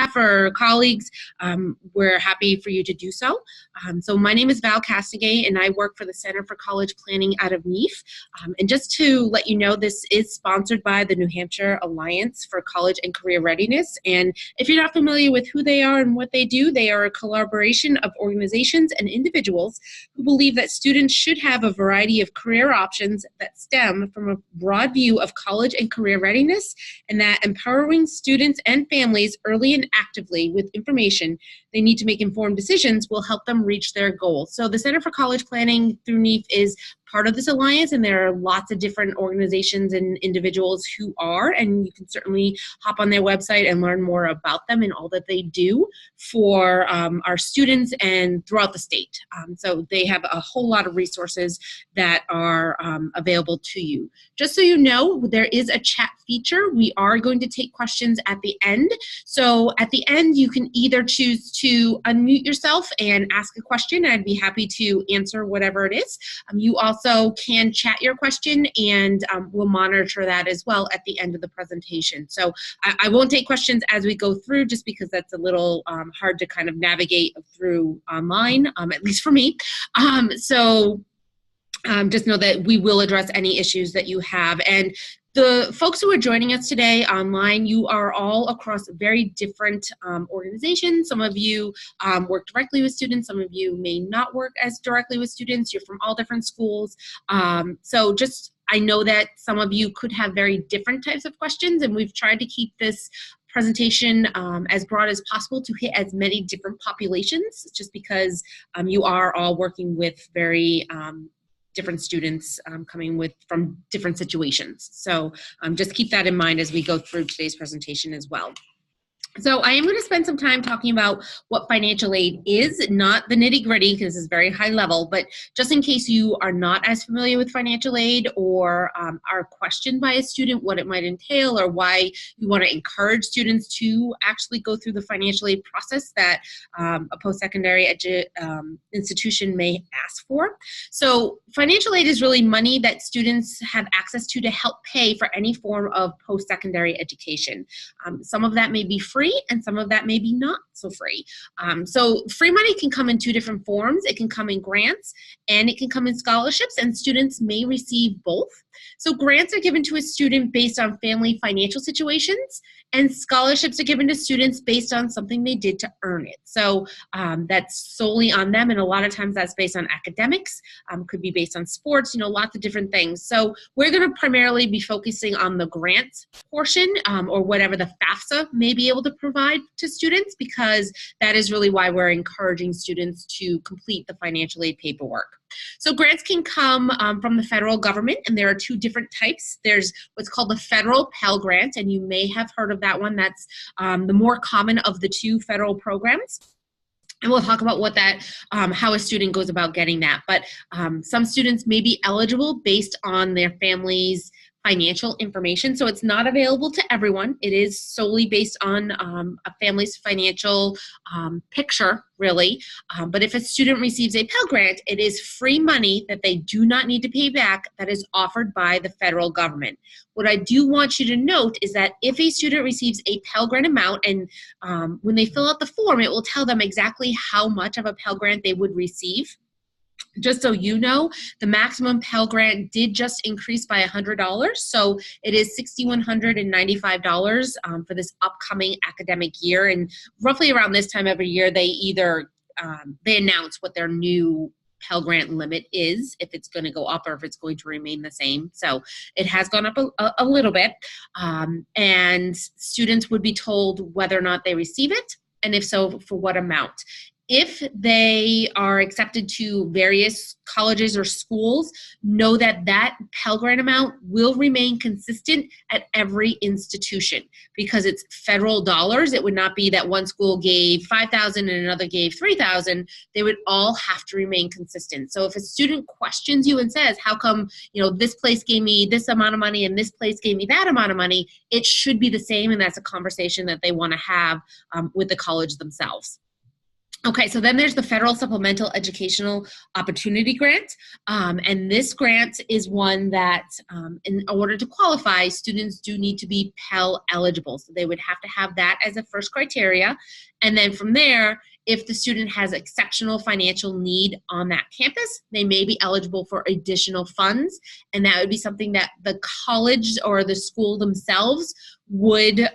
staff or colleagues, we're happy for you to do so. So my name is Val Castigay, and I work for the Center for College Planning out of NEAF. And just to let you know, this is sponsored by the New Hampshire Alliance for College and Career Readiness. And if you're not familiar with who they are and what they do, they are a collaboration of organizations and individuals who believe that students should have a variety of career options that stem from a broad view of college and career readiness, and that empowering students and families early and actively with information they need to make informed decisions will help them reach their goals. So the Center for College Planning through NEAF is part of this alliance, and there are lots of different organizations and individuals who are, and you can certainly hop on their website and learn more about them and all that they do for our students and throughout the state. So they have a whole lot of resources that are available to you. Just so you know, there is a chat feature. We are going to take questions at the end. So at the end, you can either choose to unmute yourself and ask a question. I'd be happy to answer whatever it is. You also can chat your question, and we'll monitor that as well at the end of the presentation. So I won't take questions as we go through, just because that's a little hard to kind of navigate through online, at least for me. Just know that we will address any issues that you have. And the folks who are joining us today online, you are all across very different organizations. Some of you work directly with students. Some of you may not work as directly with students. You're from all different schools. So just, I know that some of you could have very different types of questions, and we've tried to keep this presentation as broad as possible to hit as many different populations, just because you are all working with very different students coming from different situations. So just keep that in mind as we go through today's presentation as well. So I am going to spend some time talking about what financial aid is, not the nitty-gritty because it's very high level, but just in case you are not as familiar with financial aid or are questioned by a student what it might entail, or why you want to encourage students to actually go through the financial aid process that a post-secondary institution may ask for. So financial aid is really money that students have access to help pay for any form of post-secondary education. Some of that may be free, and some of that may be not so free. So free money can come in two different forms. It can come in grants, and it can come in scholarships, and students may receive both. So grants are given to a student based on family financial situations, and scholarships are given to students based on something they did to earn it. So that's solely on them, and a lot of times that's based on academics, could be based on sports, lots of different things. So we're going to primarily be focusing on the grants portion, or whatever the FAFSA may be able to provide to students, because that is really why we're encouraging students to complete the financial aid paperwork. So grants can come from the federal government, and there are two different types. There's what's called the federal Pell Grant, and you may have heard of that one. That's the more common of the two federal programs. And we'll talk about what that, how a student goes about getting that. But some students may be eligible based on their family's financial information. So it's not available to everyone. It is solely based on a family's financial picture, really. But if a student receives a Pell Grant, it is free money that they do not need to pay back that is offered by the federal government. What I do want you to note is that if a student receives a Pell Grant amount, and when they fill out the form, it will tell them exactly how much of a Pell Grant they would receive. Just so you know, the maximum Pell Grant did just increase by $100, so it is $6,195 for this upcoming academic year. And roughly around this time every year, they either they announce what their new Pell Grant limit is, if it's going to go up or if it's going to remain the same. So it has gone up a little bit, and students would be told whether or not they receive it, and if so, for what amount. If they are accepted to various colleges or schools, know that that Pell Grant amount will remain consistent at every institution, because it's federal dollars. It would not be that one school gave $5,000 and another gave $3,000. They would all have to remain consistent. So if a student questions you and says, how come this place gave me this amount of money and this place gave me that amount of money, it should be the same, and that's a conversation that they want to have with the college themselves. Okay, so then there's the Federal Supplemental Educational Opportunity Grant. And this grant is one that, in order to qualify, students do need to be Pell eligible. So they would have to have that as a first criteria. And then from there, if the student has exceptional financial need on that campus, they may be eligible for additional funds. And that would be something that the college or the school themselves would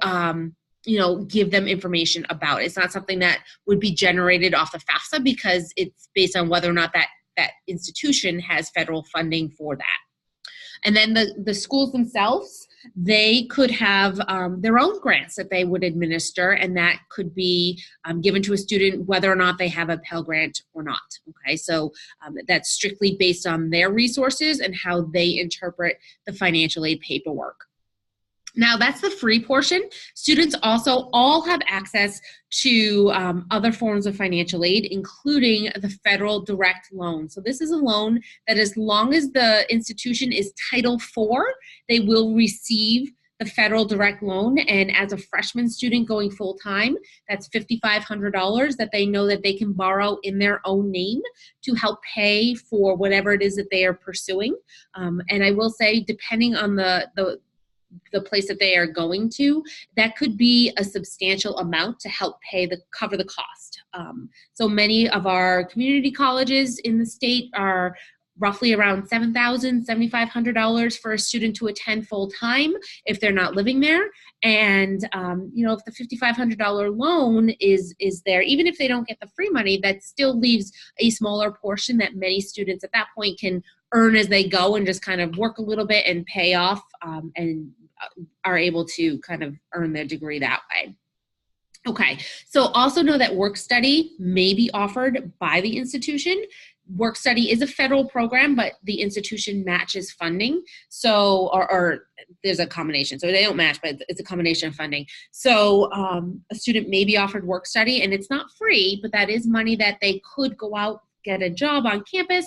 give them information about. It's not something that would be generated off the FAFSA because it's based on whether or not that institution has federal funding for that. And then the schools themselves, they could have their own grants that they would administer, and that could be given to a student whether or not they have a Pell Grant or not. Okay, so that's strictly based on their resources and how they interpret the financial aid paperwork. Now, that's the free portion. Students also all have access to other forms of financial aid, including the federal direct loan. So this is a loan that, as long as the institution is Title IV, they will receive the federal direct loan. And as a freshman student going full-time, that's $5,500 that they know that they can borrow in their own name to help pay for whatever it is that they are pursuing. And I will say, depending on the place that they are going to, that could be a substantial amount to help cover the cost. So many of our community colleges in the state are roughly around $7,000, $7,500 for a student to attend full time if they're not living there. And if the $5,500 loan is there, even if they don't get the free money, that still leaves a smaller portion that many students at that point can earn as they go and just kind of work a little bit and pay off and are able to kind of earn their degree that way. Okay, so also know that work study may be offered by the institution. Work study is a federal program, but the institution matches funding. So, or there's a combination. So they don't match, but it's a combination of funding. So a student may be offered work study, and it's not free, but that is money that they could go out, get a job on campus,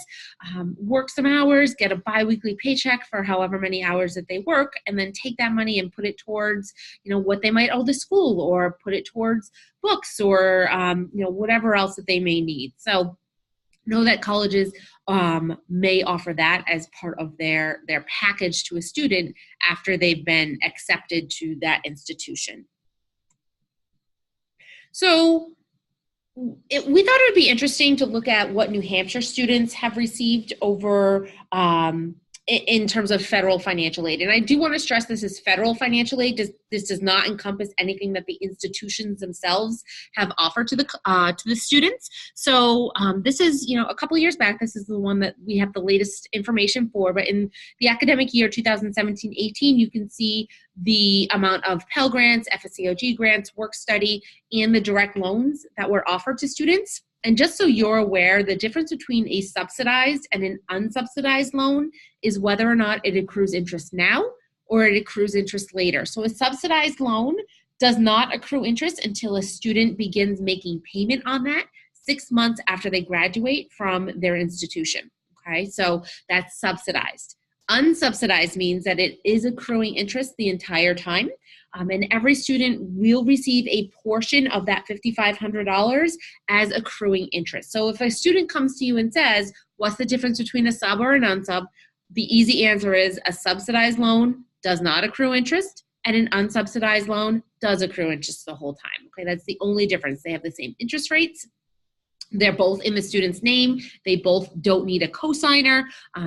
work some hours, get a biweekly paycheck for however many hours that they work, and then take that money and put it towards, what they might owe the school, or put it towards books, or, whatever else that they may need. So know that colleges may offer that as part of their package to a student after they've been accepted to that institution. So we thought it would be interesting to look at what New Hampshire students have received over in terms of federal financial aid. And I do want to stress this is federal financial aid. This does not encompass anything that the institutions themselves have offered to the students. So this is, a couple of years back, this is the one that we have the latest information for. But in the academic year 2017-18, you can see the amount of Pell Grants, FSCOG grants, work study, and the direct loans that were offered to students. And just so you're aware, the difference between a subsidized and an unsubsidized loan is whether or not it accrues interest now or it accrues interest later. So a subsidized loan does not accrue interest until a student begins making payment on that 6 months after they graduate from their institution. Okay, so that's subsidized. Unsubsidized means that it is accruing interest the entire time. And every student will receive a portion of that $5,500 as accruing interest. So if a student comes to you and says, what's the difference between a sub or an unsub? The easy answer is a subsidized loan does not accrue interest, and an unsubsidized loan does accrue interest the whole time. Okay, that's the only difference. They have the same interest rates. They're both in the student's name. They both don't need a cosigner.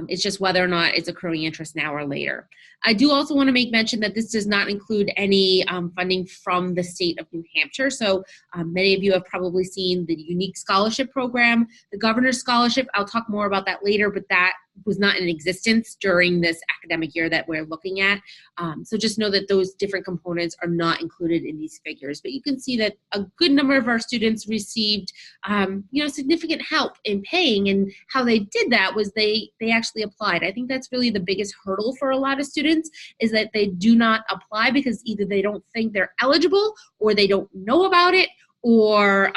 It's just whether or not it's accruing interest now or later. I do also want to make mention that this does not include any funding from the state of New Hampshire. So many of you have probably seen the Unique Scholarship Program, the Governor's Scholarship. I'll talk more about that later, but that was not in existence during this academic year that we're looking at. So just know that those different components are not included in these figures. But you can see that a good number of our students received significant help in paying, and how they did that was they actually applied. I think that's really the biggest hurdle for a lot of students, is that they do not apply because either they don't think they're eligible, or they don't know about it, or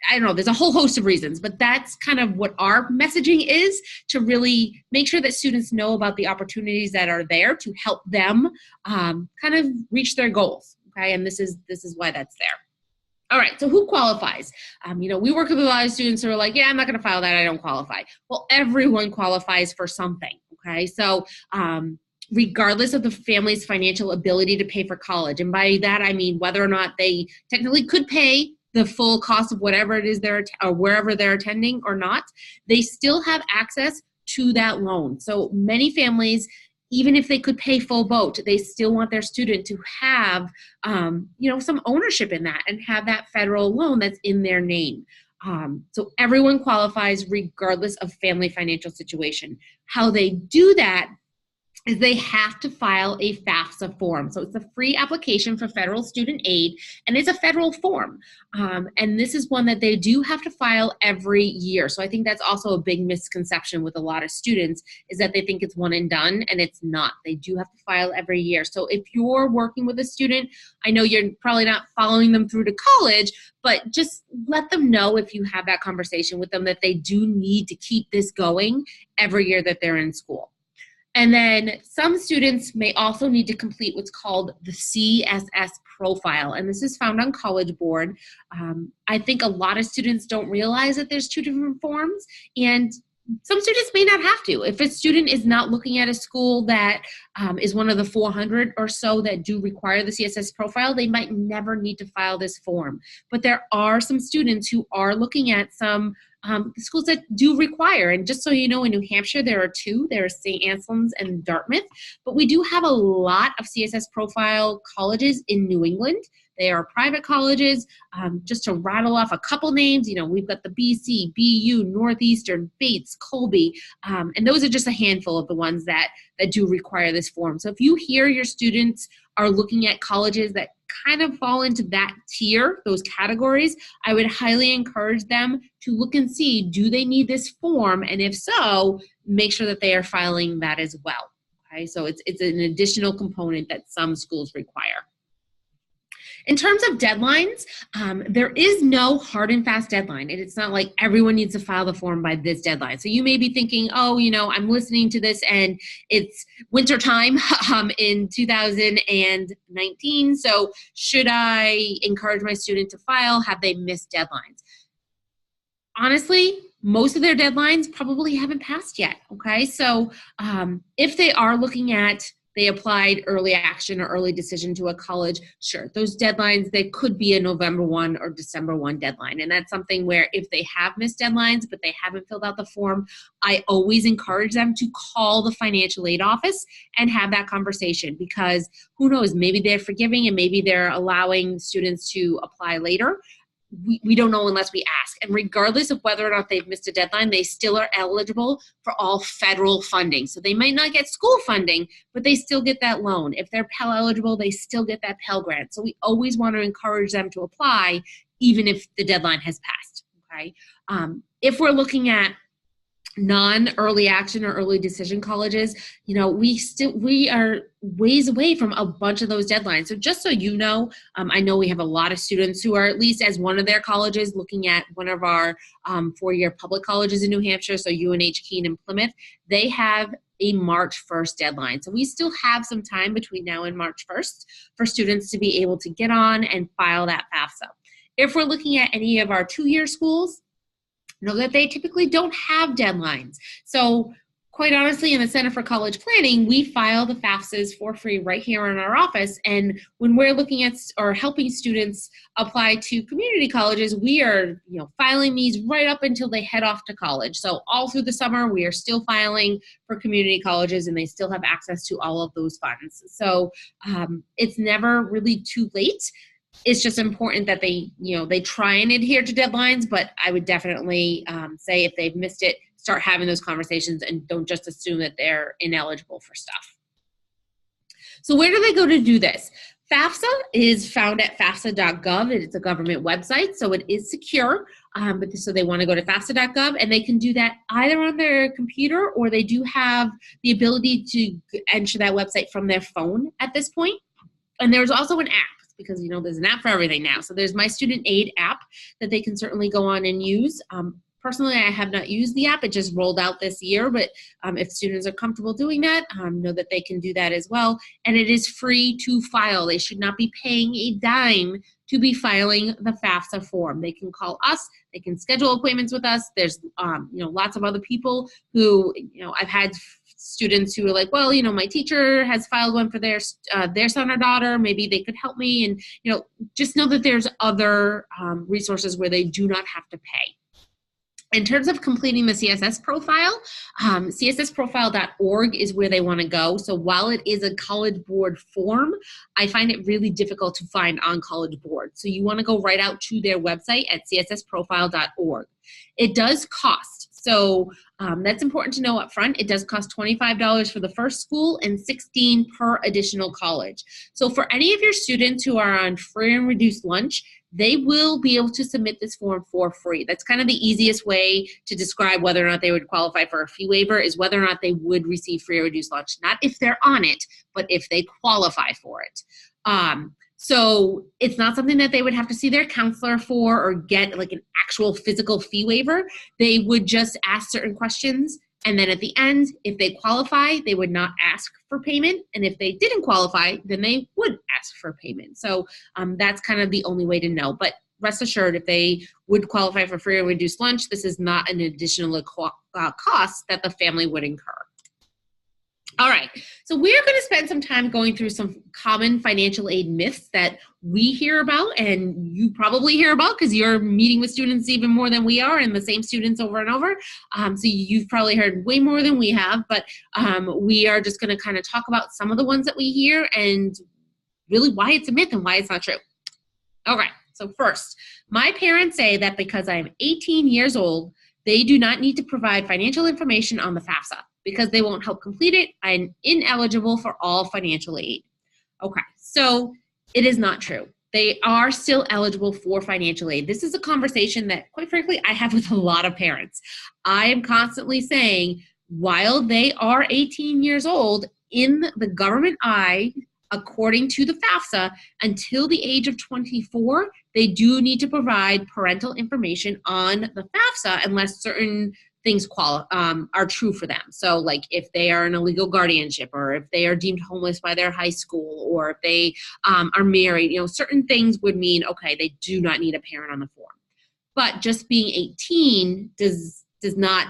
I don't know, there's a whole host of reasons, but that's kind of what our messaging is, to really make sure that students know about the opportunities that are there to help them kind of reach their goals. Okay, and this is why that's there. All right, so who qualifies? We work with a lot of students who are like, yeah, I'm not going to file that. I don't qualify. Well, everyone qualifies for something, okay? So regardless of the family's financial ability to pay for college, and by that I mean whether or not they technically could pay the full cost of whatever it is or wherever they're attending or not, they still have access to that loan. So many families, even if they could pay full boat, they still want their student to have, some ownership in that and have that federal loan that's in their name. So everyone qualifies regardless of family financial situation. How they do that is they have to file a FAFSA form. So it's a free application for federal student aid, and it's a federal form. And this is one that they do have to file every year. So I think that's also a big misconception with a lot of students, is that they think it's one and done, and it's not. They do have to file every year. So if you're working with a student, I know you're probably not following them through to college, but just let them know, if you have that conversation with them, that they do need to keep this going every year that they're in school. And then some students may also need to complete what's called the CSS profile, and this is found on College Board. I think a lot of students don't realize that there's two different forms, and some students may not have to. If a student is not looking at a school that is one of the 400 or so that do require the CSS profile, they might never need to file this form. But there are some students who are looking at some schools that do require, and just so you know, in New Hampshire there are two. There are St. Anselm's and Dartmouth, but we do have a lot of CSS profile colleges in New England. They are private colleges. Just to rattle off a couple names, we've got the BC, BU, Northeastern, Bates, Colby, and those are just a handful of the ones that do require this form. So if you hear your students are looking at colleges that kind of fall into that tier, those categories, I would highly encourage them to look and see, do they need this form? And if so, make sure that they are filing that as well. Okay, so it's an additional component that some schools require. In terms of deadlines, there is no hard and fast deadline. And it's not like everyone needs to file the form by this deadline. So you may be thinking, oh, I'm listening to this and it's winter time in 2019. So should I encourage my student to file? Have they missed deadlines? Honestly, most of their deadlines probably haven't passed yet. Okay, so if they are looking at, they applied early action or early decision to a college, sure, those deadlines, they could be a November 1 or December 1 deadline. And that's something where if they have missed deadlines, but they haven't filled out the form, I always encourage them to call the financial aid office and have that conversation, because who knows, maybe they're forgiving and maybe they're allowing students to apply later. We don't know unless we ask. And regardless of whether or not they've missed a deadline, they still are eligible for all federal funding. So they might not get school funding, but they still get that loan. If they're Pell eligible, they still get that Pell grant. So we always want to encourage them to apply, even if the deadline has passed. Okay. If we're looking at non-early action or early decision colleges, we are ways away from a bunch of those deadlines. So just so you know, I know we have a lot of students who are, at least as one of their colleges, looking at one of our four-year public colleges in New Hampshire, so UNH Keene and Plymouth. They have a March 1st deadline. So we still have some time between now and March 1st for students to be able to get on and file that FAFSA. If we're looking at any of our two-year schools, know that they typically don't have deadlines. So quite honestly, in the Center for College Planning, we file the FAFSAs for free right here in our office. And when we're looking at or helping students apply to community colleges, we are filing these right up until they head off to college. So all through the summer, we are still filing for community colleges, and they still have access to all of those funds. So it's never really too late. It's just important that they try and adhere to deadlines, but I would definitely say if they've missed it, start having those conversations and don't just assume that they're ineligible for stuff. So where do they go to do this? FAFSA is found at FAFSA.gov. It's a government website, so it is secure. So they want to go to FAFSA.gov, and they can do that either on their computer, or they do have the ability to enter that website from their phone at this point. And there's also an app, because there's an app for everything now. So there's My Student Aid app that they can certainly go on and use. Personally, I have not used the app. It just rolled out this year, but if students are comfortable doing that, know that they can do that as well. And it is free to file. They should not be paying a dime to be filing the FAFSA form. They can call us, they can schedule appointments with us. There's, lots of other people who, I've had students who are like, well, my teacher has filed one for their son or daughter. Maybe they could help me. And, just know that there's other resources where they do not have to pay. In terms of completing the CSS profile, cssprofile.org is where they want to go. So while it is a College Board form, I find it really difficult to find on College Board. So you want to go right out to their website at cssprofile.org. It does cost. So that's important to know up front. It does cost $25 for the first school and $16 per additional college. So for any of your students who are on free and reduced lunch, they will be able to submit this form for free. That's kind of the easiest way to describe whether or not they would qualify for a fee waiver, is whether or not they would receive free or reduced lunch. Not if they're on it, but if they qualify for it. So it's not something that they would have to see their counselor for or get like an actual physical fee waiver. They would just ask certain questions, and then at the end, if they qualify, they would not ask for payment. And if they didn't qualify, then they would ask for payment. So that's kind of the only way to know. But rest assured, if they would qualify for free or reduced lunch, this is not an additional cost that the family would incur. All right, so we're going to spend some time going through some common financial aid myths that we hear about, and you probably hear about because you're meeting with students even more than we are, and the same students over and over. So you've probably heard way more than we have, but we are just going to kind of talk about some of the ones that we hear and really why it's a myth and why it's not true. Okay, so first, my parents say that because I'm 18 years old, they do not need to provide financial information on the FAFSA. Because they won't help complete it, I'm ineligible for all financial aid. Okay, so it is not true. They are still eligible for financial aid. This is a conversation that, quite frankly, I have with a lot of parents. I am constantly saying, while they are 18 years old, in the government eye, according to the FAFSA, until the age of 24, they do need to provide parental information on the FAFSA unless certain things are true for them. So like if they are in a legal guardianship, or if they are deemed homeless by their high school, or if they are married, certain things would mean, okay, they do not need a parent on the form. But just being 18 does not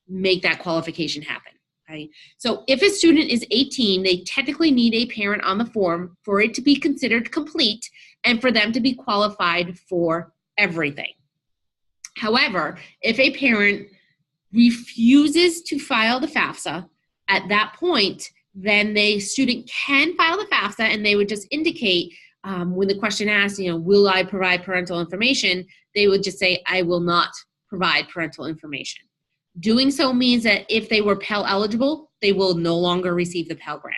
make that qualification happen. Okay? So if a student is 18, they technically need a parent on the form for it to be considered complete and for them to be qualified for everything. However, if a parent refuses to file the FAFSA, at that point, then the student can file the FAFSA, and they would just indicate when the question asks, will I provide parental information? They would just say, I will not provide parental information. Doing so means that if they were Pell eligible, they will no longer receive the Pell Grant.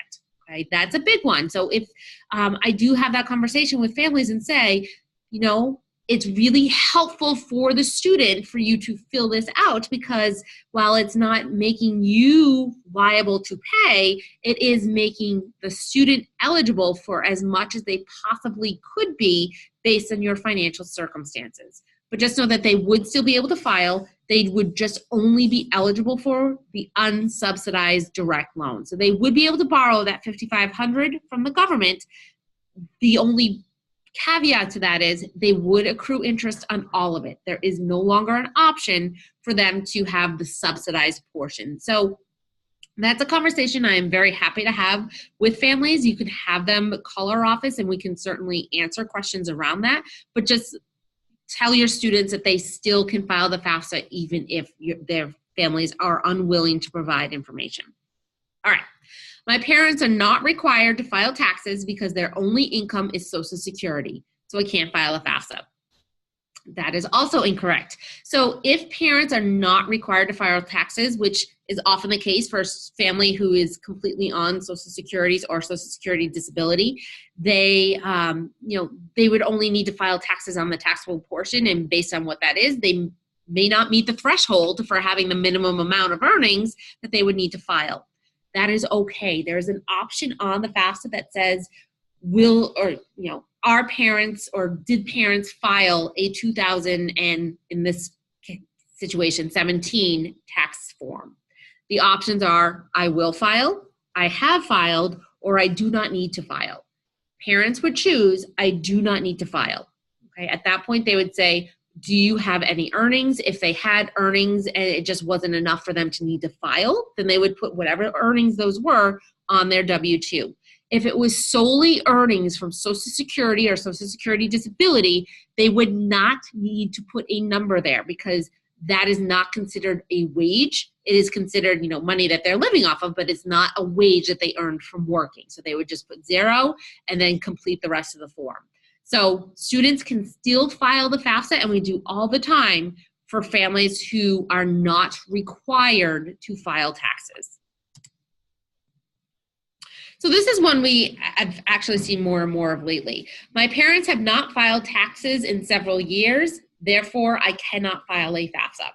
Okay, that's a big one. So if I do have that conversation with families and say, it's really helpful for the student for you to fill this out, because while it's not making you liable to pay, it is making the student eligible for as much as they possibly could be based on your financial circumstances. But just know that they would still be able to file. They would just only be eligible for the unsubsidized direct loan. So they would be able to borrow that $5,500 from the government. The only caveat to that is they would accrue interest on all of it. There is no longer an option for them to have the subsidized portion. So that's a conversation I am very happy to have with families. You can have them call our office and we can certainly answer questions around that, but just tell your students that they still can file the FAFSA even if their families are unwilling to provide information. All right. My parents are not required to file taxes because their only income is Social Security, so I can't file a FAFSA. That is also incorrect. So if parents are not required to file taxes, which is often the case for a family who is completely on Social Security or Social Security disability, they would only need to file taxes on the taxable portion, and based on what that is, they may not meet the threshold for having the minimum amount of earnings that they would need to file. That is okay. There's an option on the FAFSA that says, are parents or did parents file a 2000 and in this situation 17 tax form? The options are I will file, I have filed, or I do not need to file. Parents would choose I do not need to file. Okay, at that point, they would say, do you have any earnings? If they had earnings and it just wasn't enough for them to need to file, then they would put whatever earnings those were on their W-2. If it was solely earnings from Social Security or Social Security disability, they would not need to put a number there because that is not considered a wage. It is considered, money that they're living off of, but it's not a wage that they earned from working. So they would just put 0 and then complete the rest of the form. So students can still file the FAFSA, and we do all the time for families who are not required to file taxes. So this is one I've actually seen more and more of lately. My parents have not filed taxes in several years, therefore I cannot file a FAFSA.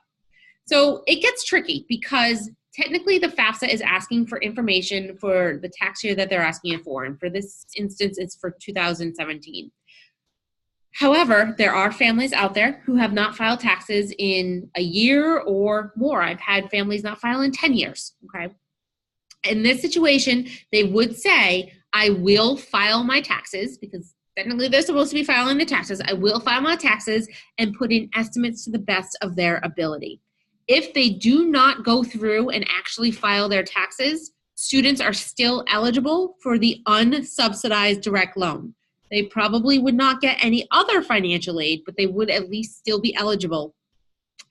So it gets tricky because technically the FAFSA is asking for information for the tax year that they're asking it for, and for this instance it's for 2017. However, there are families out there who have not filed taxes in a year or more. I've had families not file in 10 years, okay? In this situation, they would say, I will file my taxes, because technically they're supposed to be filing the taxes. I will file my taxes and put in estimates to the best of their ability. If they do not go through and actually file their taxes, students are still eligible for the unsubsidized direct loan. They probably would not get any other financial aid, but they would at least still be eligible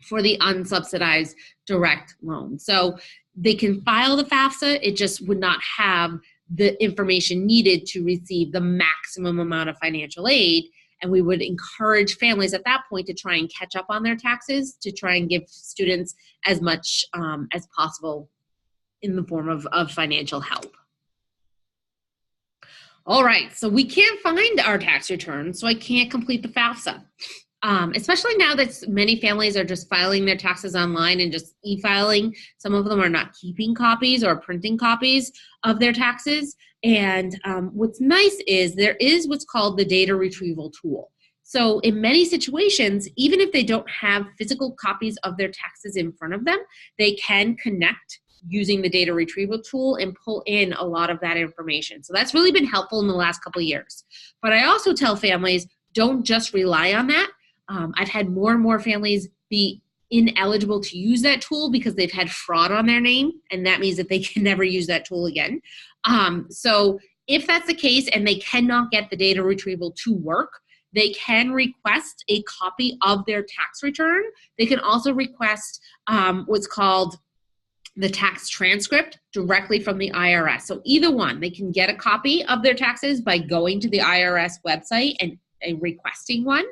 for the unsubsidized direct loan. So they can file the FAFSA, it just would not have the information needed to receive the maximum amount of financial aid. And we would encourage families at that point to try and catch up on their taxes, to try and give students as much as possible in the form of financial help. All right, so we can't find our tax return, so I can't complete the FAFSA. Especially now that many families are just filing their taxes online and just e-filing. Some of them are not keeping copies or printing copies of their taxes. And what's nice is there is what's called the data retrieval tool. So in many situations, even if they don't have physical copies of their taxes in front of them, they can connect using the data retrieval tool and pull in a lot of that information. So that's really been helpful in the last couple of years. But I also tell families, don't just rely on that. I've had more and more families be ineligible to use that tool because they've had fraud on their name, and that means that they can never use that tool again. So if that's the case and they cannot get the data retrieval to work, they can request a copy of their tax return. They can also request what's called the tax transcript directly from the IRS. So either one, they can get a copy of their taxes by going to the IRS website and requesting one.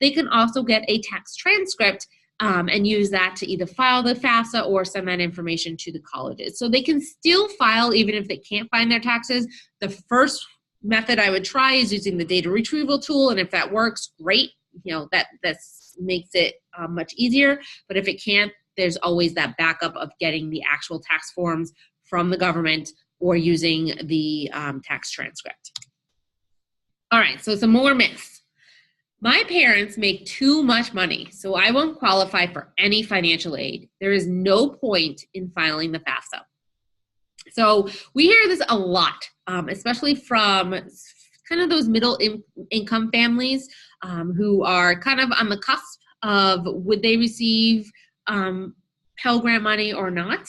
They can also get a tax transcript and use that to either file the FAFSA or send that information to the colleges. So they can still file even if they can't find their taxes. The first method I would try is using the data retrieval tool, and if that works, great. That makes it much easier. But if it can't, there's always that backup of getting the actual tax forms from the government or using the tax transcript. All right, so some more myths. My parents make too much money, so I won't qualify for any financial aid. There is no point in filing the FAFSA. So we hear this a lot, especially from kind of those middle income families who are kind of on the cusp of would they receive Pell Grant money or not.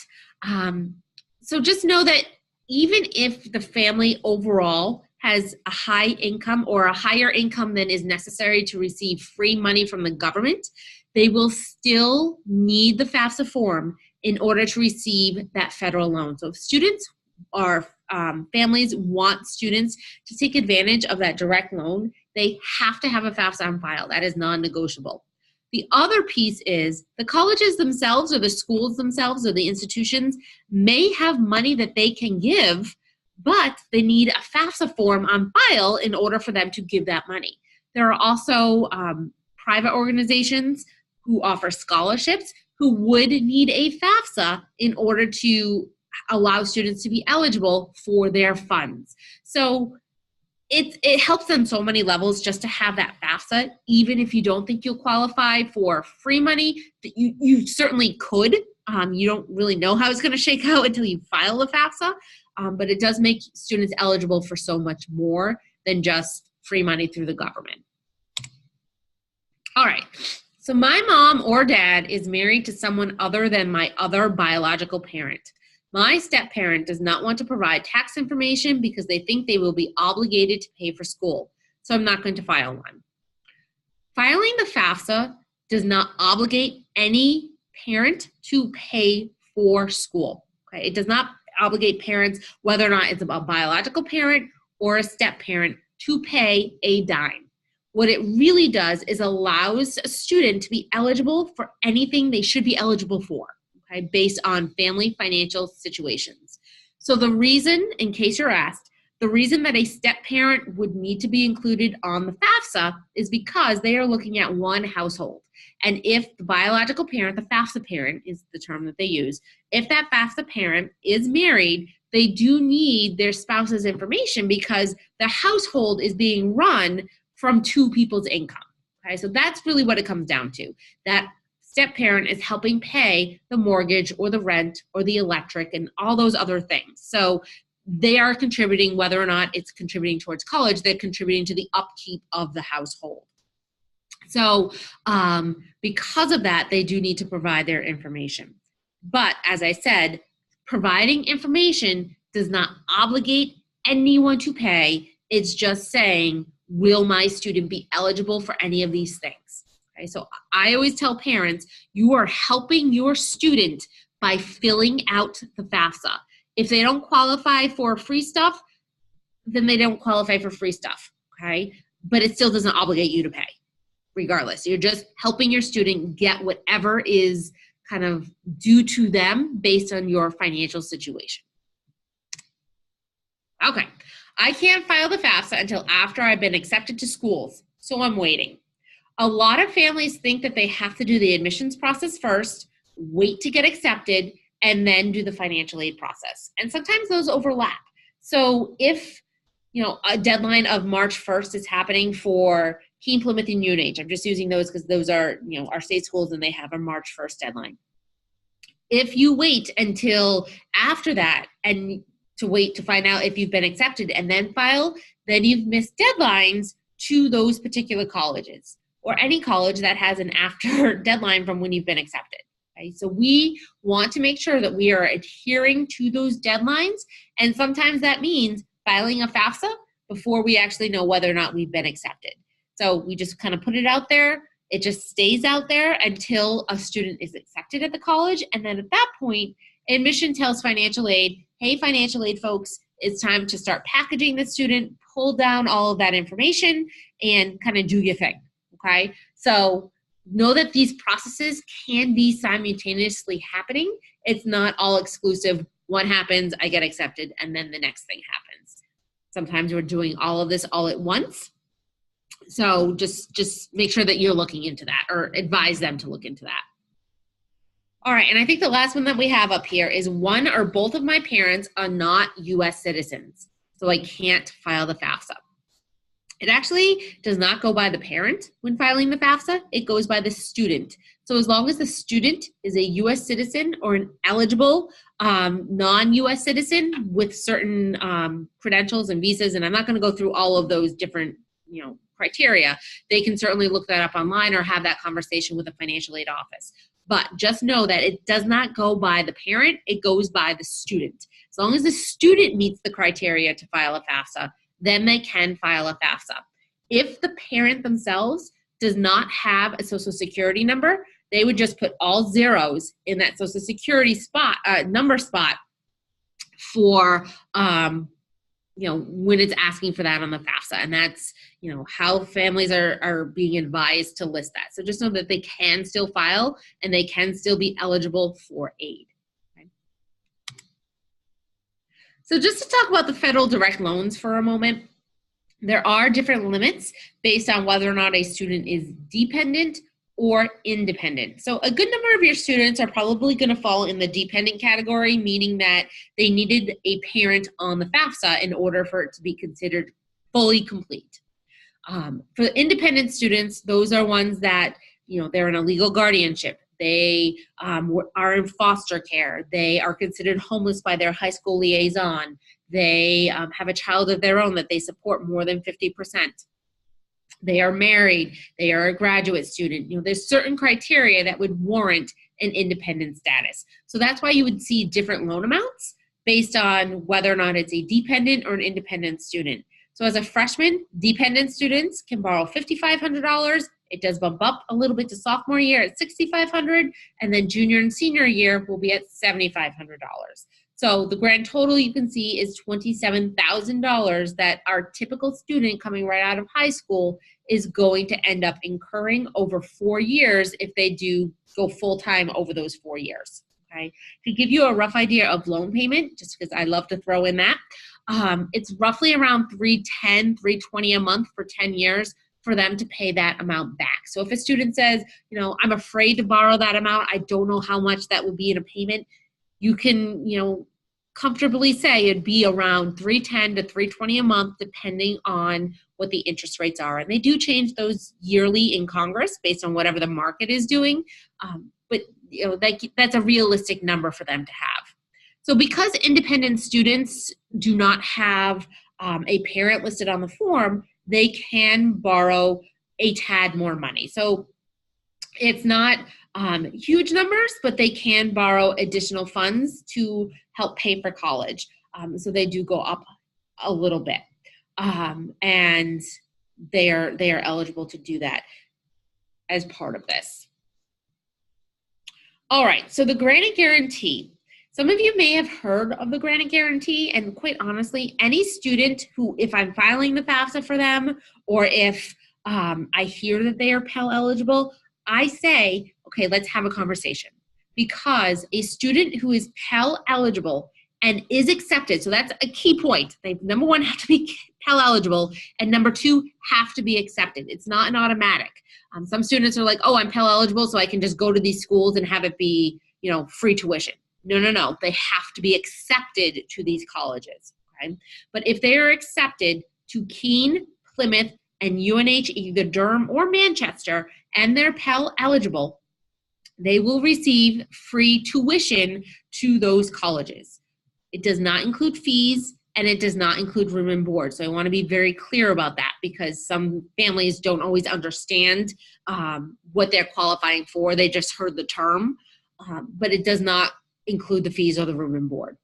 So just know that even if the family overall has a high income or a higher income than is necessary to receive free money from the government, they will still need the FAFSA form in order to receive that federal loan. So if students or families want students to take advantage of that direct loan, they have to have a FAFSA on file. That is non-negotiable. The other piece is the colleges themselves or the schools themselves or the institutions may have money that they can give, but they need a FAFSA form on file in order for them to give that money. There are also private organizations who offer scholarships who would need a FAFSA in order to allow students to be eligible for their funds. So it helps on so many levels just to have that FAFSA, even if you don't think you'll qualify for free money, that you certainly could. You don't really know how it's going to shake out until you file the FAFSA, but it does make students eligible for so much more than just free money through the government. All right. So my mom or dad is married to someone other than my other biological parent. My step-parent does not want to provide tax information because they think they will be obligated to pay for school. So I'm not going to file one. Filing the FAFSA does not obligate any parent to pay for school. Okay? It does not obligate parents, whether or not it's a biological parent or a step-parent, to pay a dime. What it really does is allows a student to be eligible for anything they should be eligible for, okay, based on family financial situations. So the reason, in case you're asked, the reason that a step-parent would need to be included on the FAFSA is because they are looking at one household. And if the biological parent, the FAFSA parent is the term that they use, if that FAFSA parent is married, they do need their spouse's information because the household is being run from two people's income. Okay, so that's really what it comes down to. That step-parent is helping pay the mortgage or the rent or the electric and all those other things. So they are contributing, whether or not it's contributing towards college, they're contributing to the upkeep of the household. So because of that, they do need to provide their information. But as I said, providing information does not obligate anyone to pay. It's just saying, will my student be eligible for any of these things? Okay, so I always tell parents, you are helping your student by filling out the FAFSA. If they don't qualify for free stuff, then they don't qualify for free stuff, okay? But it still doesn't obligate you to pay, regardless. You're just helping your student get whatever is kind of due to them based on your financial situation. Okay, I can't file the FAFSA until after I've been accepted to schools, so I'm waiting. A lot of families think that they have to do the admissions process first, wait to get accepted, and then do the financial aid process. And sometimes those overlap. So if, a deadline of March 1st is happening for Keene, Plymouth, and UNH, I'm just using those because those are, our state schools and they have a March 1st deadline. If you wait until after that and to wait to find out if you've been accepted and then file, then you've missed deadlines to those particular colleges or any college that has an after deadline from when you've been accepted. Okay, so we want to make sure that we are adhering to those deadlines, and sometimes that means filing a FAFSA before we actually know whether or not we've been accepted. So we just kind of put it out there. It just stays out there until a student is accepted at the college, and then at that point, admission tells financial aid, hey, financial aid folks, it's time to start packaging the student, pull down all of that information, and kind of do your thing, okay? So know that these processes can be simultaneously happening. It's not all exclusive. One happens, I get accepted, and then the next thing happens. Sometimes we're doing all of this all at once. So just make sure that you're looking into that or advise them to look into that. All right, and I think the last one that we have up here is one or both of my parents are not U.S. citizens, so I can't file the FAFSA. It actually does not go by the parent when filing the FAFSA. It goes by the student. So as long as the student is a U.S. citizen or an eligible non-U.S. citizen with certain credentials and visas, and I'm not going to go through all of those different criteria, they can certainly look that up online or have that conversation with the financial aid office. But just know that it does not go by the parent. It goes by the student. As long as the student meets the criteria to file a FAFSA, then they can file a FAFSA. If the parent themselves does not have a Social Security number, they would just put all zeros in that Social Security spot, number spot for, when it's asking for that on the FAFSA. And that's, how families are being advised to list that. So just know that they can still file and they can still be eligible for aid. Okay? So just to talk about the federal direct loans for a moment, there are different limits based on whether or not a student is dependent or independent. So a good number of your students are probably going to fall in the dependent category, meaning that they needed a parent on the FAFSA in order for it to be considered fully complete. For independent students, those are ones that, they're in a legal guardianship. They are in foster care. They are considered homeless by their high school liaison. They have a child of their own that they support more than 50%. they are married, they are a graduate student. There's certain criteria that would warrant an independent status. So that's why you would see different loan amounts based on whether or not it's a dependent or an independent student. So as a freshman, dependent students can borrow $5,500. It does bump up a little bit to sophomore year at $6,500, and then junior and senior year will be at $7,500. So the grand total you can see is $27,000 that our typical student coming right out of high school is going to end up incurring over 4 years if they do go full-time over those 4 years. Okay, to give you a rough idea of loan payment, just because I love to throw in that, it's roughly around $310, $320 a month for 10 years for them to pay that amount back. So if a student says, I'm afraid to borrow that amount, I don't know how much that would be in a payment, you can, comfortably say it'd be around $310 to $320 a month, depending on what the interest rates are. And they do change those yearly in Congress based on whatever the market is doing. But that's a realistic number for them to have. So because independent students do not have a parent listed on the form, they can borrow a tad more money. So it's not huge numbers, but they can borrow additional funds to help pay for college. So they do go up a little bit. And they are eligible to do that as part of this. All right, so the Granite Guarantee. Some of you may have heard of the Granite Guarantee, and quite honestly, any student who, if I'm filing the FAFSA for them, or if I hear that they are Pell eligible, I say, okay, let's have a conversation. Because a student who is Pell eligible and is accepted, so that's a key point. They, number one, have to be Pell eligible, and number two, have to be accepted. It's not an automatic. Some students are like, oh, I'm Pell eligible, so I can just go to these schools and have it be, free tuition. No. They have to be accepted to these colleges, okay? But if they are accepted to Keene, Plymouth, and UNH, either Durham or Manchester, and they're Pell eligible, they will receive free tuition to those colleges. It does not include fees, and it does not include room and board. So I want to be very clear about that, because some families don't always understand what they're qualifying for. They just heard the term, but it does not include the fees or the room and board.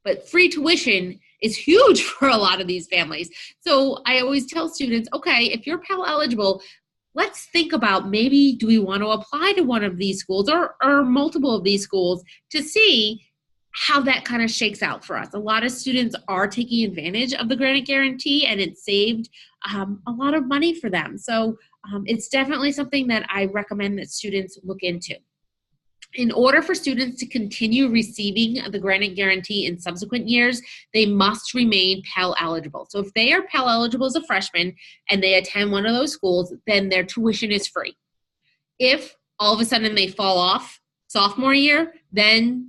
But free tuition is huge for a lot of these families. So I always tell students, okay, if you're Pell eligible, let's think about maybe do we want to apply to one of these schools or multiple of these schools to see how that kind of shakes out for us. A lot of students are taking advantage of the Granite Guarantee, and it saved a lot of money for them. So it's definitely something that I recommend that students look into. In order for students to continue receiving the Granite Guarantee in subsequent years, they must remain Pell eligible. So if they are Pell eligible as a freshman and they attend one of those schools, then their tuition is free. If all of a sudden they fall off sophomore year, then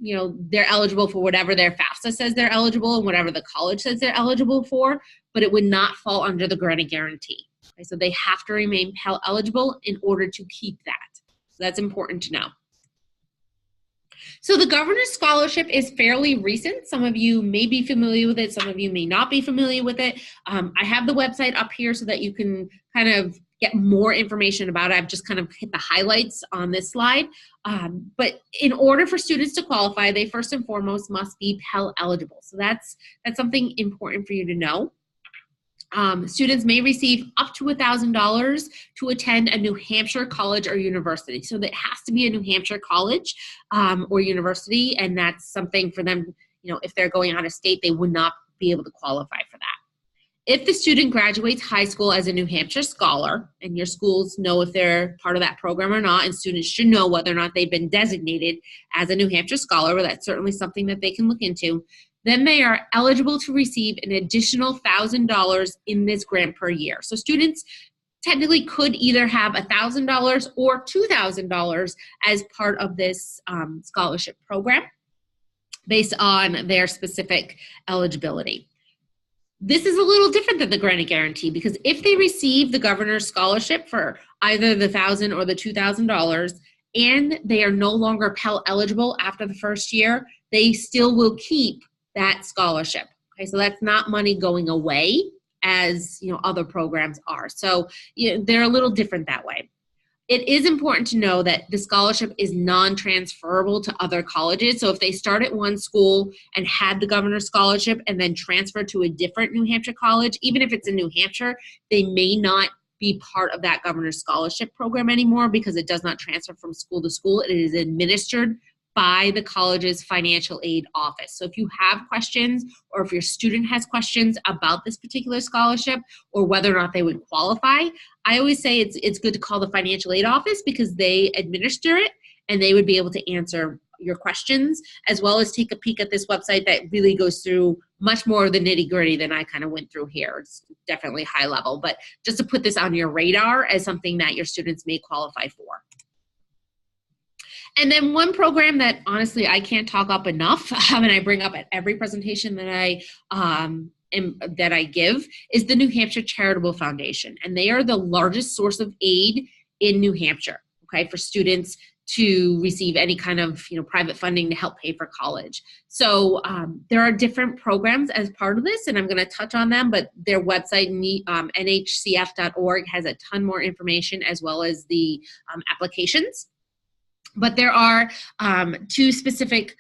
they're eligible for whatever their FAFSA says they're eligible and whatever the college says they're eligible for, but it would not fall under the Granite Guarantee. Okay, so they have to remain Pell eligible in order to keep that. So that's important to know. So the Governor's Scholarship is fairly recent. Some of you may be familiar with it. Some of you may not be familiar with it. I have the website up here so that you can kind of get more information about it. I've just kind of hit the highlights on this slide. But in order for students to qualify, they first and foremost must be Pell eligible. So that's something important for you to know. Students may receive up to $1,000 to attend a New Hampshire college or university. So that has to be a New Hampshire college or university, and that's something for them, if they're going out of state, they would not be able to qualify for that. If the student graduates high school as a New Hampshire scholar, and your schools know if they're part of that program or not, and students should know whether or not they've been designated as a New Hampshire scholar, but that's certainly something that they can look into, then they are eligible to receive an additional $1,000 in this grant per year. So students technically could either have $1,000 or $2,000 as part of this scholarship program based on their specific eligibility. This is a little different than the Granite Guarantee, because if they receive the Governor's Scholarship for either the $1,000 or the $2,000 and they are no longer Pell eligible after the first year, they still will keep that scholarship. Okay, so that's not money going away as, other programs are. So they're a little different that way. It is important to know that the scholarship is non-transferable to other colleges. So if they start at one school and had the governor's scholarship and then transfer to a different New Hampshire college, even if it's in New Hampshire, they may not be part of that governor's scholarship program anymore because it does not transfer from school to school. It is administered by the college's financial aid office. So if you have questions or if your student has questions about this particular scholarship or whether or not they would qualify, I always say it's good to call the financial aid office because they administer it and they would be able to answer your questions, as well as take a peek at this website that really goes through much more of the nitty-gritty than I kind of went through here. It's definitely high level, but just to put this on your radar as something that your students may qualify for. And then one program that honestly I can't talk up enough, and I bring up at every presentation that I give, is the New Hampshire Charitable Foundation. And they are the largest source of aid in New Hampshire, okay, for students to receive any kind of private funding to help pay for college. So there are different programs as part of this, and I'm going to touch on them, but their website, nhcf.org, has a ton more information as well as the applications. But there are two specific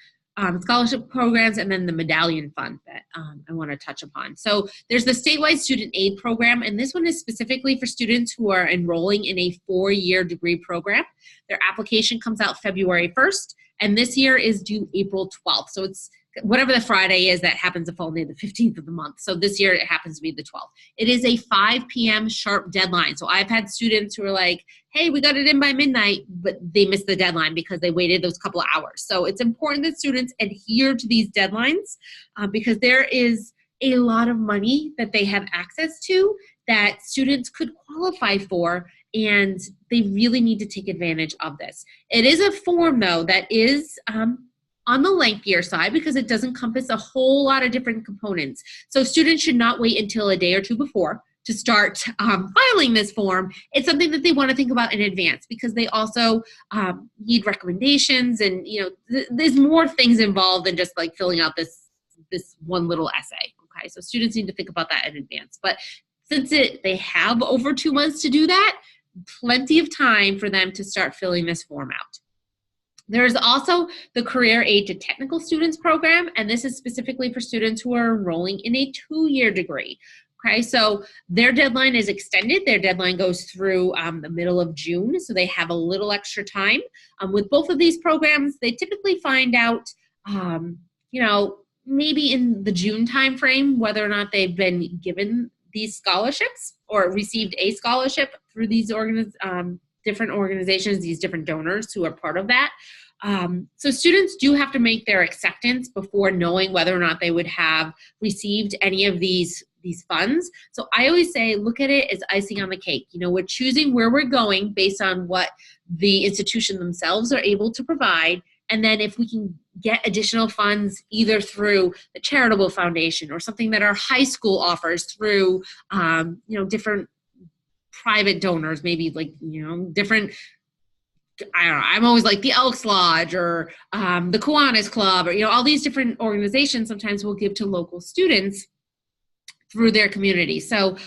scholarship programs and then the medallion fund that I want to touch upon. So there's the statewide student aid program, and this one is specifically for students who are enrolling in a 4-year degree program. Their application comes out February 1st, and this year is due April 12th. So it's whatever the Friday is that happens to fall near the 15th of the month. So this year it happens to be the 12th. It is a 5 p.m. sharp deadline. So I've had students who are like, hey, we got it in by midnight, but they missed the deadline because they waited those couple of hours. So it's important that students adhere to these deadlines because there is a lot of money that they have access to that students could qualify for, and they really need to take advantage of this. It is a form, though, that is on the lengthier side because it does encompass a whole lot of different components. So students should not wait until a day or two before to start filing this form. It's something that they want to think about in advance because they also need recommendations, and there's more things involved than just like filling out this one little essay. Okay, so students need to think about that in advance. But since they have over 2 months to do that, plenty of time for them to start filling this form out. There's also the Career Aid to Technical Students program, and this is specifically for students who are enrolling in a 2-year degree. Okay, so their deadline is extended. Their deadline goes through the middle of June, so they have a little extra time. With both of these programs, they typically find out, maybe in the June timeframe, whether or not they've been given these scholarships or received a scholarship through these different organizations, these different donors who are part of that. So students do have to make their acceptance before knowing whether or not they would have received any of these funds. So I always say, look at it as icing on the cake. We're choosing where we're going based on what the institution themselves are able to provide. And then if we can get additional funds either through the charitable foundation or something that our high school offers through, different private donors, maybe like, different, I don't know, I'm always like the Elks Lodge or the Kiwanis Club, or, all these different organizations sometimes will give to local students through their community. So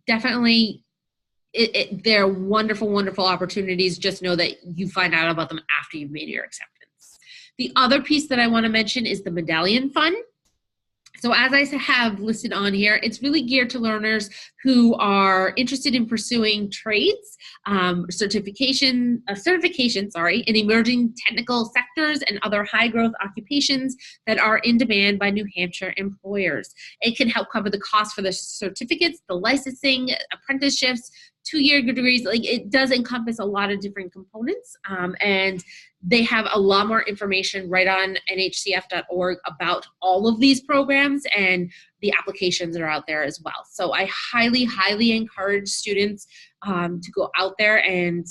definitely they're wonderful, wonderful opportunities. Just know that you find out about them after you've made your acceptance. The other piece that I want to mention is the medallion fund. So as I have listed on here, it's really geared to learners who are interested in pursuing trades, certification, in emerging technical sectors and other high growth occupations that are in demand by New Hampshire employers. It can help cover the cost for the certificates, the licensing, apprenticeships, 2-year degrees. Like, it does encompass a lot of different components, and they have a lot more information right on nhcf.org about all of these programs, and the applications are out there as well. So I highly, highly encourage students to go out there, and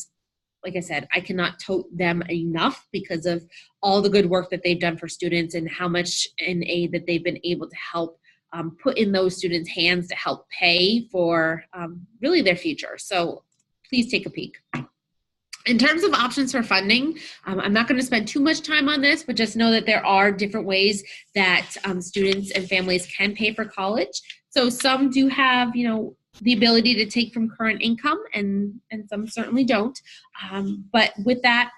like I said, I cannot tote them enough because of all the good work that they've done for students and how much in aid that they've been able to help put in those students' hands to help pay for really their future. So please take a peek. In terms of options for funding, I'm not going to spend too much time on this, but just know that there are different ways that students and families can pay for college. So some do have, the ability to take from current income, and some certainly don't. But with that,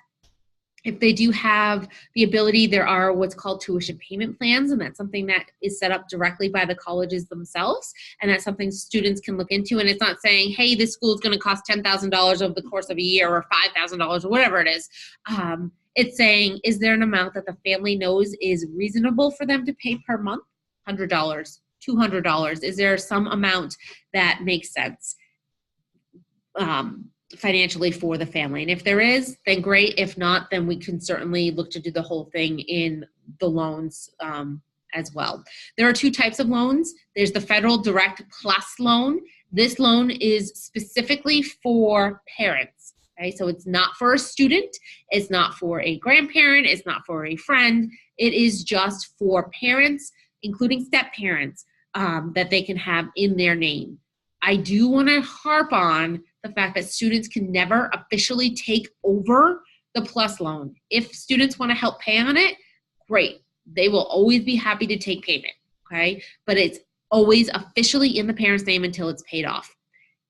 if they do have the ability, there are what's called tuition payment plans, and that's something that is set up directly by the colleges themselves, and that's something students can look into. And it's not saying, hey, this school is going to cost $10,000 over the course of a year or $5,000 or whatever it is. It's saying, is there an amount that the family knows is reasonable for them to pay per month? $100, $200? Is there some amount that makes sense financially for the family? And if there is, then great. If not, then we can certainly look to do the whole thing in the loans as well. There are two types of loans. There's the Federal Direct Plus loan. This loan is specifically for parents. Okay, so it's not for a student, it's not for a grandparent, it's not for a friend. It is just for parents, including step-parents, that they can have in their name. I do want to harp on the fact that students can never officially take over the PLUS loan. If students want to help pay on it, great. They will always be happy to take payment, okay? But it's always officially in the parent's name until it's paid off.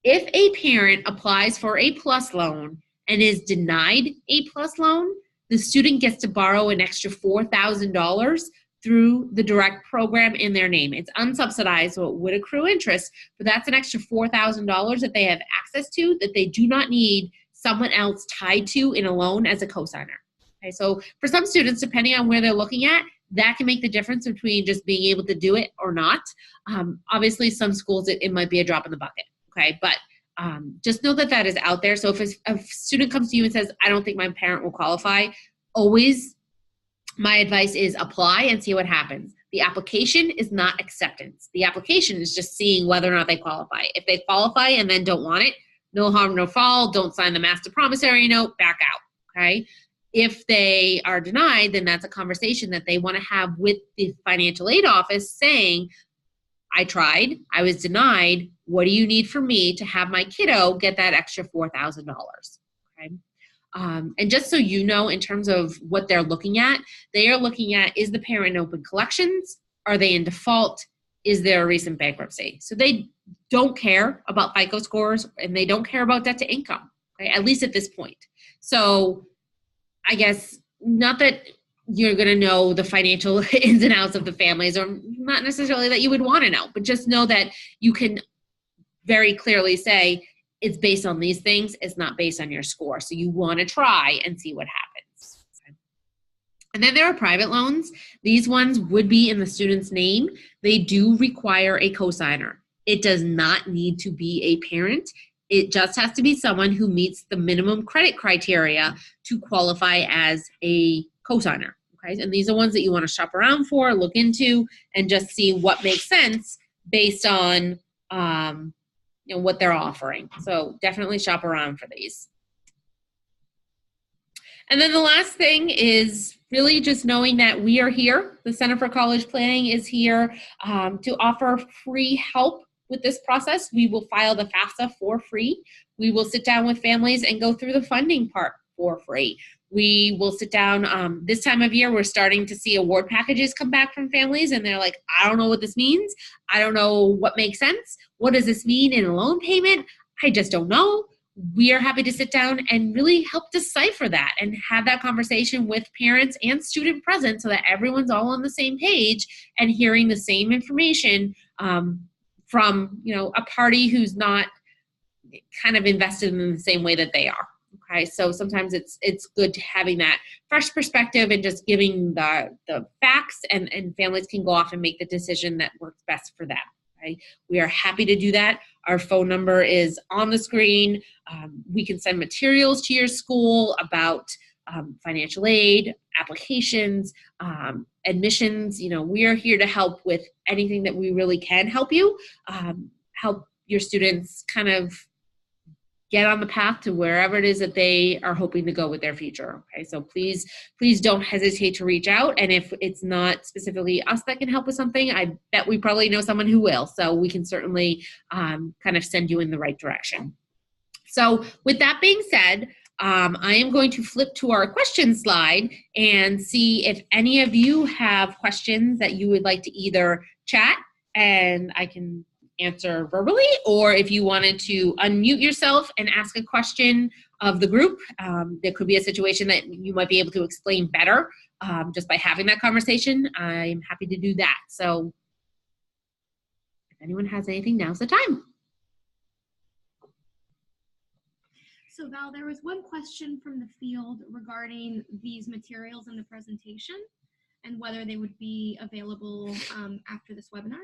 If a parent applies for a PLUS loan and is denied a PLUS loan, the student gets to borrow an extra $4,000 through the direct program in their name. It's unsubsidized, so it would accrue interest, but that's an extra $4,000 that they have access to that they do not need someone else tied to in a loan as a cosigner. Okay, so for some students, depending on where they're looking at, that can make the difference between just being able to do it or not. Obviously, some schools, it might be a drop in the bucket, okay? But just know that that is out there. So if a student comes to you and says, I don't think my parent will qualify, always my advice is apply and see what happens. The application is not acceptance. The application is just seeing whether or not they qualify. If they qualify and then don't want it, no harm, no foul. Don't sign the master promissory note, back out, okay? If they are denied, then that's a conversation that they want to have with the financial aid office saying, I tried, I was denied, what do you need from me to have my kiddo get that extra $4,000, okay? And just so you know, in terms of what they're looking at, they are looking at, is the parent in open collections? Are they in default? Is there a recent bankruptcy? So they don't care about FICO scores, and they don't care about debt to income, okay? At least at this point. So I guess not that you're going to know the financial ins and outs of the families, or not necessarily that you would want to know, but just know that you can very clearly say, it's based on these things, it's not based on your score. So you want to try and see what happens. Okay. And then there are private loans. These ones would be in the student's name. They do require a cosigner. It does not need to be a parent. It just has to be someone who meets the minimum credit criteria to qualify as a cosigner. Okay. And these are ones that you want to shop around for, look into, and just see what makes sense based on what they're offering. So definitely shop around for these. And then the last thing is really just knowing that we are here. The Center for College Planning is here to offer free help with this process. We will file the FAFSA for free. We will sit down with families and go through the funding part for free. We will sit down, this time of year, we're starting to see award packages come back from families, and they're like, I don't know what this means. I don't know what makes sense. What does this mean in a loan payment? I just don't know. We are happy to sit down and really help decipher that and have that conversation with parents and student present so that everyone's all on the same page and hearing the same information from a party who's not kind of invested in the same way that they are. Okay, so sometimes it's good to having that fresh perspective and just giving the facts, and families can go off and make the decision that works best for them. Okay, we are happy to do that. Our phone number is on the screen. We can send materials to your school about financial aid, applications, admissions. We are here to help with anything that we really can help you, help your students kind of get on the path to wherever it is that they are hoping to go with their future. Okay, so please don't hesitate to reach out. And if it's not specifically us that can help with something, I bet we probably know someone who will. So we can certainly kind of send you in the right direction. So with that being said, I am going to flip to our question slide and see if any of you have questions that you would like to either chat, and I can answer verbally, or if you wanted to unmute yourself and ask a question of the group, there could be a situation that you might be able to explain better just by having that conversation. I'm happy to do that. So if anyone has anything, now's the time. So Val, there was one question from the field regarding these materials in the presentation and whether they would be available after this webinar.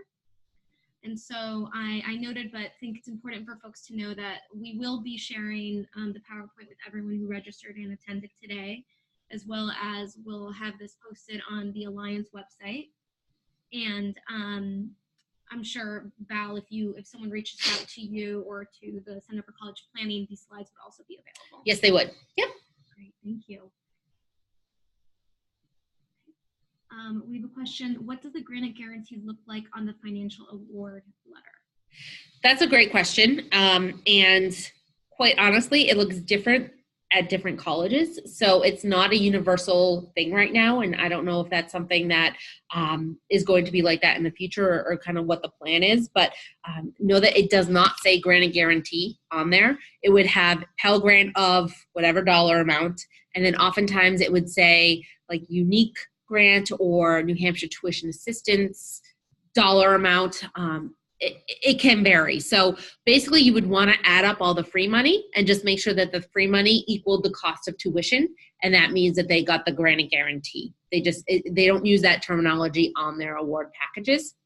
And so I noted, but think it's important for folks to know that we will be sharing the PowerPoint with everyone who registered and attended today, as well as we'll have this posted on the Alliance website. And I'm sure, Val, if someone reaches out to you or to the Center for College Planning, these slides would also be available. Yes, they would. Yep. Great, thank you. We have a question. What does the Granite Guarantee look like on the financial award letter? That's a great question. And quite honestly, it looks different at different colleges. So it's not a universal thing right now. And I don't know if that's something that is going to be like that in the future, or kind of what the plan is. But know that it does not say Granite Guarantee on there. It would have Pell Grant of whatever dollar amount. And then oftentimes it would say like unique grant or New Hampshire tuition assistance dollar amount. It can vary. So basically you would want to add up all the free money and just make sure that the free money equaled the cost of tuition. And that means that they got the Granite Guarantee. They don't use that terminology on their award packages,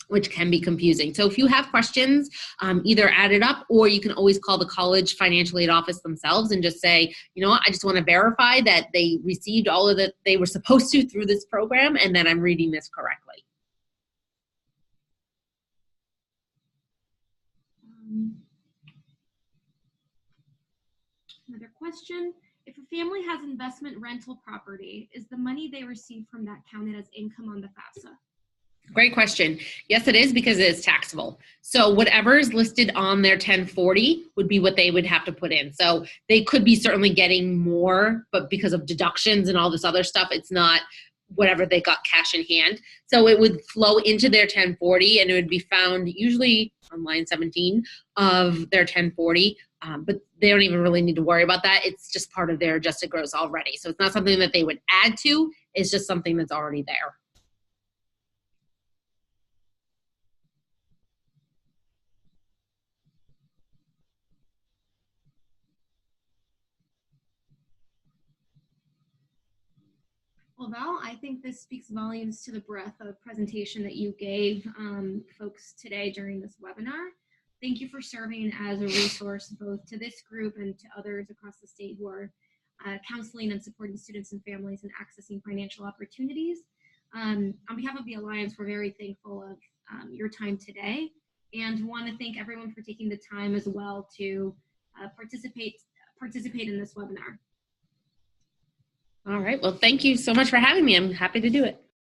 which can be confusing. So if you have questions, either add it up, or you can always call the college financial aid office themselves and just say, you know what, I just want to verify that they received all of that they were supposed to through this program, and that I'm reading this correctly. Another question. If a family has investment rental property, is the money they receive from that counted as income on the FAFSA? Great question. Yes, it is, because it is taxable. So whatever is listed on their 1040 would be what they would have to put in. So they could be certainly getting more, but because of deductions and all this other stuff, it's not whatever they got cash in hand. So it would flow into their 1040, and it would be found usually on line 17 of their 1040. But they don't even really need to worry about that. It's just part of their adjusted gross already. So it's not something that they would add to. It's just something that's already there. Well, Val, I think this speaks volumes to the breadth of presentation that you gave folks today during this webinar. Thank you for serving as a resource both to this group and to others across the state who are counseling and supporting students and families in accessing financial opportunities. On behalf of the Alliance, we're very thankful of your time today, and want to thank everyone for taking the time as well to participate in this webinar. All right. Well, thank you so much for having me. I'm happy to do it.